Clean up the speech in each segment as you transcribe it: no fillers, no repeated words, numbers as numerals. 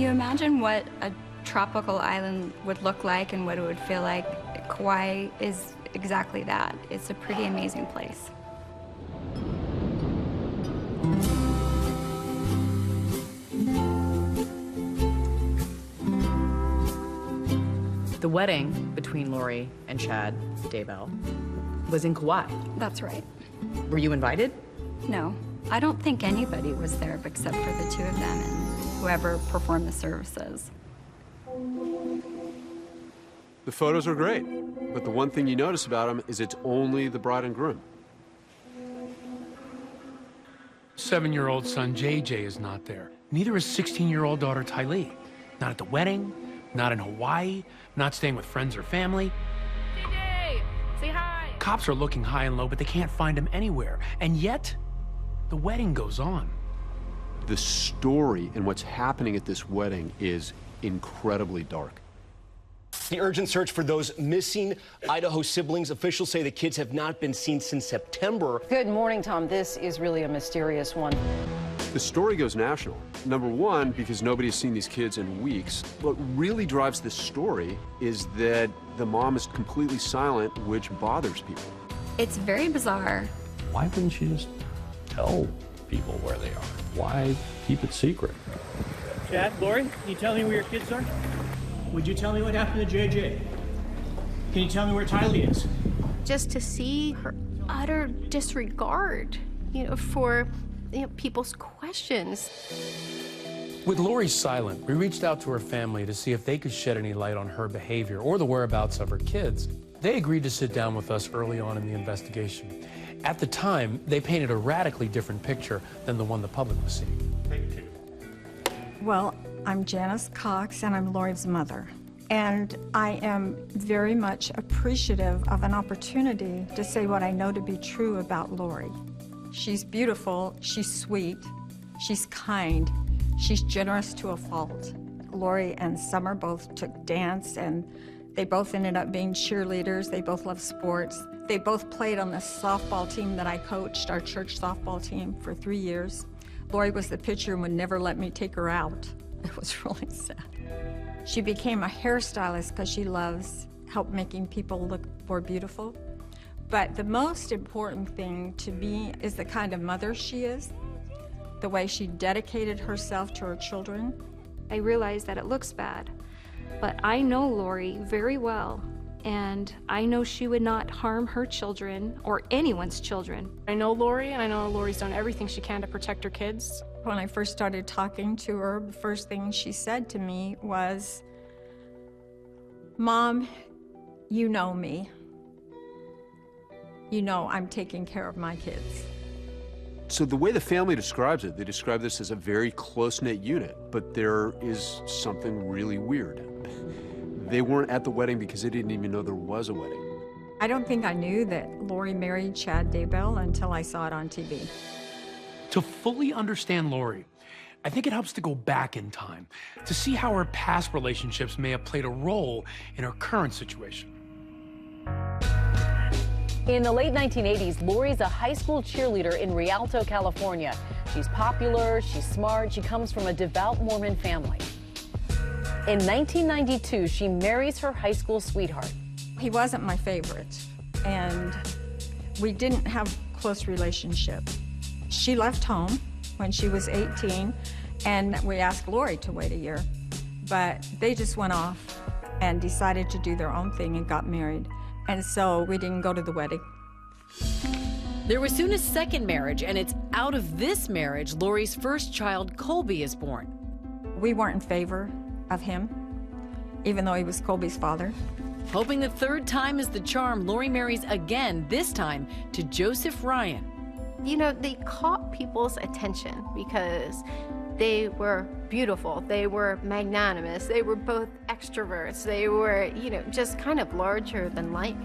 you imagine what a tropical island would look like and what it would feel like, Kauai is exactly that. It's a pretty amazing place. The wedding between Lori and Chad Daybell was in Kauai. That's right. Were you invited? No, I don't think anybody was there except for the two of them and whoever performed the services. The photos are great, but the one thing you notice about them is it's only the bride and groom. 7-year-old son JJ is not there. Neither is 16-year-old daughter Tylee. Not at the wedding, not in Hawaii, not staying with friends or family. JJ, say hi. Cops are looking high and low, but they can't find him anywhere. And yet, the wedding goes on. The story and what's happening at this wedding is incredibly dark. The urgent search for those missing Idaho siblings. Officials say the kids have not been seen since September. Good morning, Tom. This is really a mysterious one. The story goes national. Number one, because nobody has seen these kids in weeks. What really drives this story is that the mom is completely silent, which bothers people. It's very bizarre. Why wouldn't you just tell people where they are? Why keep it secret? Chad, Lori, can you tell me where your kids are? Would you tell me what happened to JJ? Can you tell me where Tylee is? Just to see her utter disregard, for people's questions. With Lori silent, we reached out to her family to see if they could shed any light on her behavior or the whereabouts of her kids. They agreed to sit down with us early on in the investigation. At the time, they painted a radically different picture than the one the public was seeing. Well, I'm Janice Cox, and I'm Lori's mother. And I am very much appreciative of an opportunity to say what I know to be true about Lori. She's beautiful, she's sweet, she's kind, she's generous to a fault. Lori and Summer both took dance, and they both ended up being cheerleaders. They both love sports. They both played on the softball team that I coached, our church softball team, for 3 years. Lori was the pitcher and would never let me take her out. It was really sad. She became a hairstylist because she loves help making people look more beautiful. But the most important thing to me is the kind of mother she is, the way she dedicated herself to her children. I realize that it looks bad, but I know Lori very well, and I know she would not harm her children or anyone's children. I know Lori, and I know Lori's done everything she can to protect her kids. When I first started talking to her, the first thing she said to me was, "Mom, you know me. You know I'm taking care of my kids." So the way the family describes it, they describe this as a very close-knit unit, but there is something really weird. They weren't at the wedding because they didn't even know there was a wedding. I don't think I knew that Lori married Chad Daybell until I saw it on TV. To fully understand Lori, I think it helps to go back in time to see how her past relationships may have played a role in her current situation. In the late 1980s, Lori's a high school cheerleader in Rialto, California. She's popular, she's smart, she comes from a devout Mormon family. In 1992, she marries her high school sweetheart. He wasn't my favorite, and we didn't have a close relationship. She left home when she was 18, and we asked Lori to wait a year, but they just went off and decided to do their own thing and got married. And so we didn't go to the wedding. There was soon a second marriage, and it's out of this marriage Lori's first child, Colby, is born. We weren't in favor of him, even though he was Colby's father. Hoping the third time is the charm, Lori marries again, this time to Joseph Ryan. They caught people's attention because they were beautiful, they were magnanimous, they were both extroverts, they were, just kind of larger than life.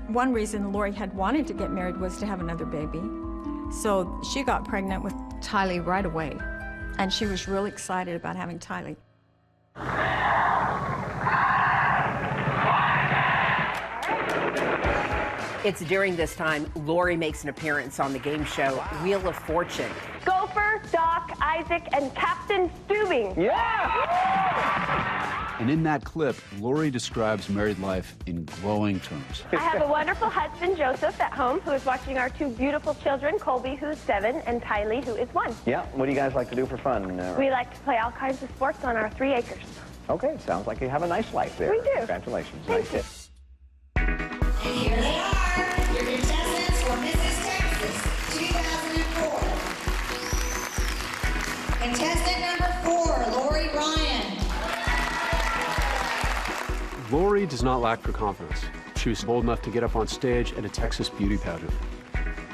One reason Lori had wanted to get married was to have another baby. So she got pregnant with Tylee right away, and she was really excited about having Tylee. It's during this time Lori makes an appearance on the game show Wheel of Fortune. Gopher, Doc, Isaac, and Captain Steubing. Yeah! And in that clip, Lori describes married life in glowing terms. I have a wonderful husband, Joseph, at home, who is watching our 2 beautiful children, Colby, who's 7, and Tylee, who is 1. Yeah, what do you guys like to do for fun? We like to play all kinds of sports on our 3 acres. Okay, sounds like you have a nice life there. We do. Congratulations. Thank you. And here they are, your contestants for Mrs. Texas 2004. Contestant number 4, Lori Ryan. Lori does not lack for confidence. She was bold enough to get up on stage at a Texas beauty pageant.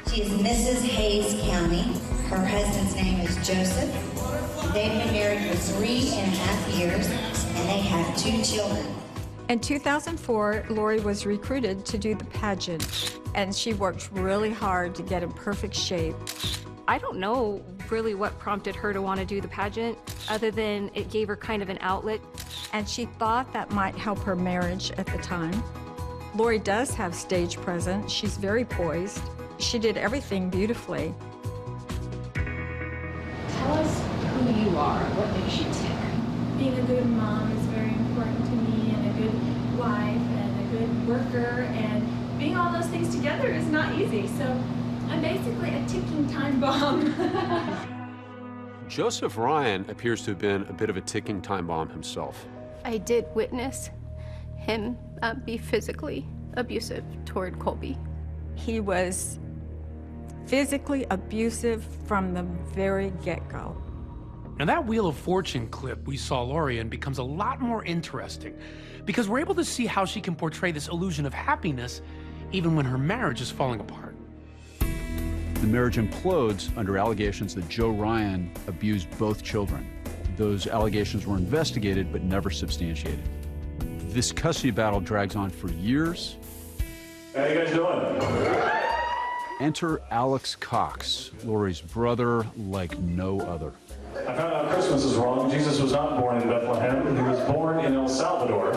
She is Mrs. Hayes County. Her husband's name is Joseph. They've been married for 3.5 years, and they have 2 children. In 2004, Lori was recruited to do the pageant, and she worked really hard to get in perfect shape. I don't know really what prompted her to want to do the pageant, other than it gave her kind of an outlet. And she thought that might help her marriage at the time. Lori does have stage presence. She's very poised. She did everything beautifully. Tell us who you are. What makes you tick? Being a good mom is very important to me, and a good wife, and a good worker, and being all those things together is not easy. So I'm basically a ticking time bomb. Joseph Ryan appears to have been a bit of a ticking time bomb himself. I did witness him be physically abusive toward Colby. He was physically abusive from the very get-go. Now that Wheel of Fortune clip we saw Lori in becomes a lot more interesting because we're able to see how she can portray this illusion of happiness even when her marriage is falling apart. The marriage implodes under allegations that Joe Ryan abused both children. Those allegations were investigated but never substantiated. This custody battle drags on for years. How you guys doing? Enter Alex Cox, Lori's brother like no other. I found out Christmas is wrong. Jesus was not born in Bethlehem. He was born in El Salvador.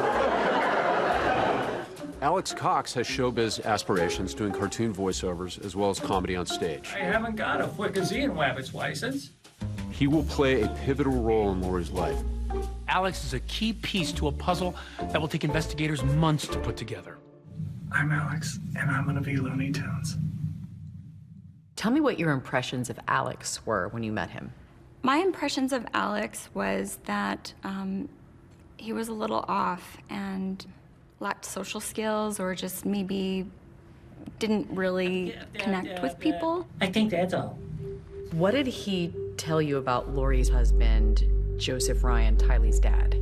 Alex Cox has showbiz aspirations, doing cartoon voiceovers as well as comedy on stage. I haven't got a Flickazine Wabbits license. He will play a pivotal role in Lori's life. Alex is a key piece to a puzzle that will take investigators months to put together. I'm Alex, and I'm gonna be Looney Tunes. Tell me what your impressions of Alex were when you met him. My impressions of Alex was that he was a little off and lacked social skills, or just maybe didn't really connect with people. I think that's all. What did he tell you about Lori's husband, Joseph Ryan, Tylee's dad?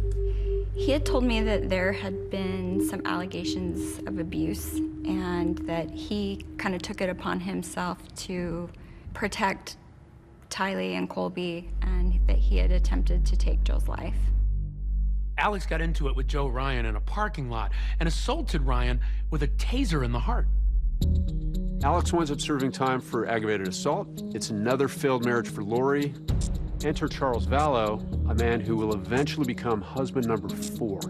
He had told me that there had been some allegations of abuse, and that he kind of took it upon himself to protect Tylee and Colby, and that he had attempted to take Joe's life. Alex got into it with Joe Ryan in a parking lot and assaulted Ryan with a taser in the heart. Alex winds up serving time for aggravated assault. It's another failed marriage for Lori. Enter Charles Vallow, a man who will eventually become husband number 4.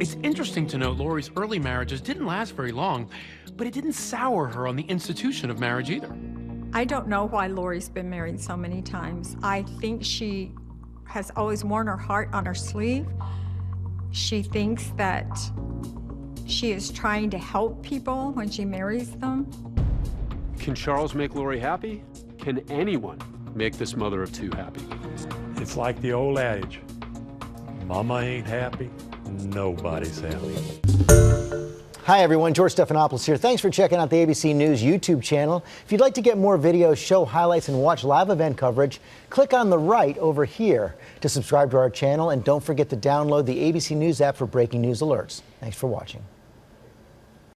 It's interesting to note Lori's early marriages didn't last very long, but it didn't sour her on the institution of marriage either. I don't know why Lori's been married so many times. I think she has always worn her heart on her sleeve. She thinks that she is trying to help people when she marries them. Can Charles make Lori happy? Can anyone make this mother of 2 happy? It's like the old adage, mama ain't happy, nobody's happy. Hi everyone, George Stephanopoulos here. Thanks for checking out the ABC News YouTube channel. If you'd like to get more videos, show highlights, and watch live event coverage, click on the right over here to subscribe to our channel, and don't forget to download the ABC News app for breaking news alerts. Thanks for watching.